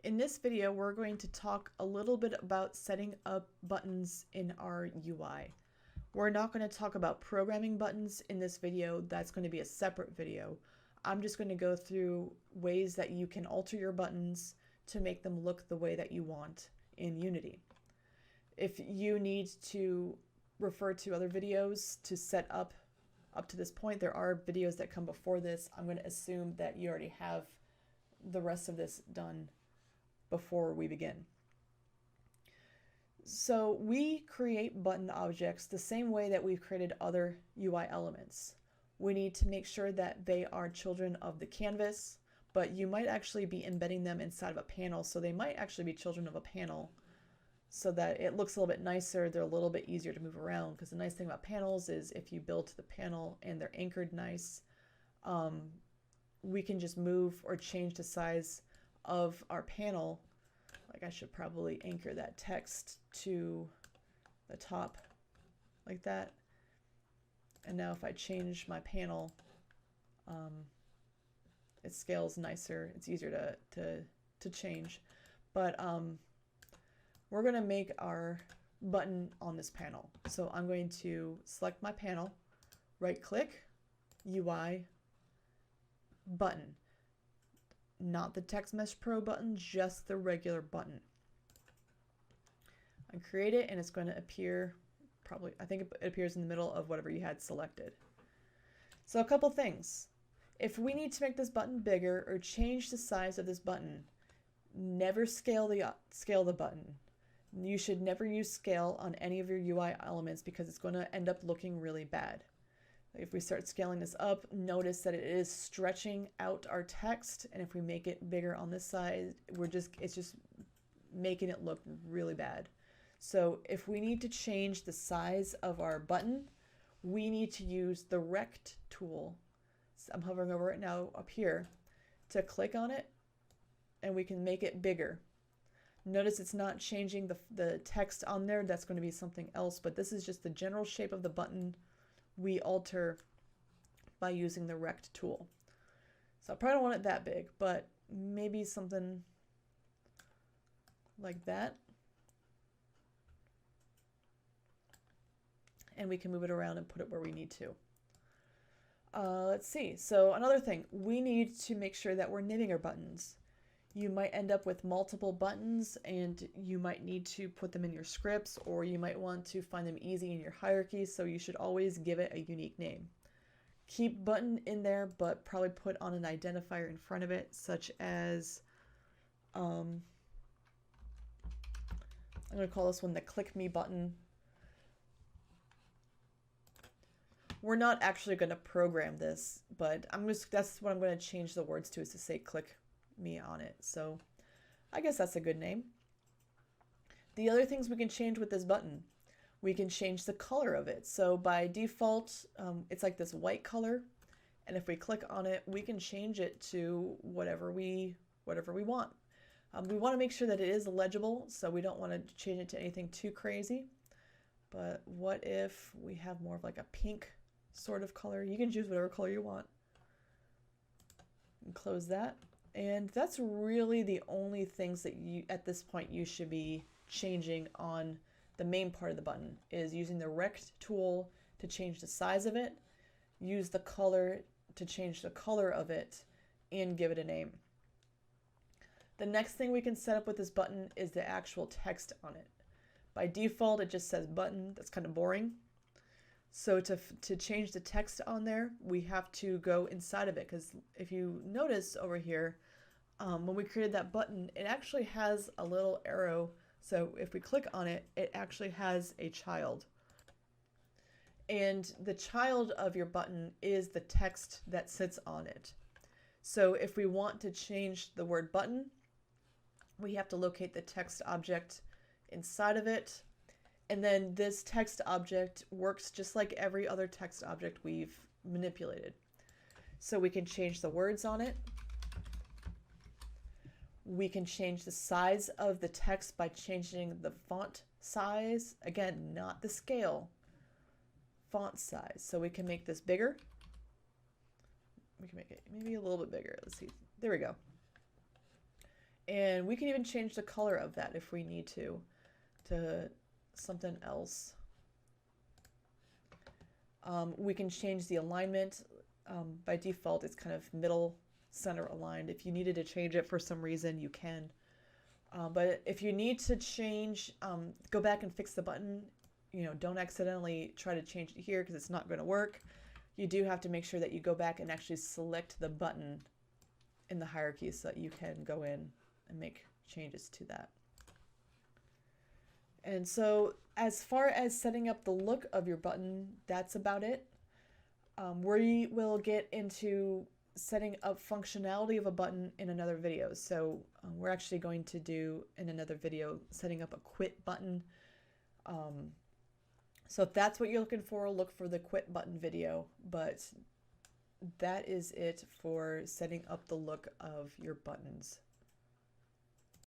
In this video, we're going to talk a little bit about setting up buttons in our UI. We're not going to talk about programming buttons in this video. That's going to be a separate video. I'm just going to go through ways that you can alter your buttons to make them look the way that you want in Unity. If you need to refer to other videos to set up to this point, there are videos that come before this. I'm going to assume that you already have the rest of this done before we begin. So we create button objects the same way that we've created other UI elements. We need to make sure that they are children of the canvas, but you might actually be embedding them inside of a panel, so they might actually be children of a panel so that it looks a little bit nicer. They're a little bit easier to move around, because the nice thing about panels is if you build to the panel and they're anchored nice, we can just move or change the size of our panel. Like, I should probably anchor that text to the top like that. And now if I change my panel, it scales nicer. It's easier to change. But we're going to make our button on this panel. So I'm going to select my panel, right click, UI, button. Not the Text Mesh Pro button, just the regular button. I create it and it's going to appear probably, I think it appears in the middle of whatever you had selected. So a couple things. If we need to make this button bigger or change the size of this button, never scale the button. You should never use scale on any of your UI elements because it's going to end up looking really bad. If we start scaling this up, notice that it is stretching out our text, and if we make it bigger on this side, it's just making it look really bad. So if we need to change the size of our button, we need to use the rect tool. So I'm hovering over it now up here to click on it, and we can make it bigger. Notice it's not changing the text on there. That's going to be something else, but this is just the general shape of the button we alter by using the rect tool. So I probably don't want it that big, but maybe something like that. And we can move it around and put it where we need to. Let's see. So another thing, we need to make sure that we're knitting our buttons. You might end up with multiple buttons and you might need to put them in your scripts, or you might want to find them easy in your hierarchy, so you should always give it a unique name. Keep button in there, but probably put on an identifier in front of it, such as, I'm going to call this one the click me button. We're not actually going to program this, but that's what I'm going to change the words to, is to say click me on it. So I guess that's a good name. The other things we can change with this button, we can change the color of it. So by default, it's like this white color, and if we click on it, we can change it to whatever we want. We want to make sure that it is legible, so we don't want to change it to anything too crazy. But what if we have more of like a pink sort of color? You can choose whatever color you want. And close that. And that's really the only things that you, at this point, you should be changing on the main part of the button, is using the rect tool to change the size of it, use the color to change the color of it, and give it a name. The next thing we can set up with this button is the actual text on it. By default, it just says button. That's kind of boring. So to change the text on there, we have to go inside of it, because if you notice over here, when we created that button, it actually has a little arrow. So if we click on it, it actually has a child. And the child of your button is the text that sits on it. So if we want to change the word button, we have to locate the text object inside of it. And then this text object works just like every other text object we've manipulated. So we can change the words on it. We can change the size of the text by changing the font size. Again, not the scale, font size. So we can make this bigger. We can make it maybe a little bit bigger. Let's see. There we go. And we can even change the color of that if we need to something else. We can change the alignment. By default, it's kind of middle center aligned. If you needed to change it for some reason, you can. But if you need to change, go back and fix the button. You know, don't accidentally try to change it here because it's not going to work. You do have to make sure that you go back and actually select the button in the hierarchy so that you can go in and make changes to that. And so as far as setting up the look of your button, that's about it. We will get into setting up functionality of a button in another video. So we're actually going to do in another video setting up a quit button. So if that's what you're looking for, look for the quit button video. But that is it for setting up the look of your buttons.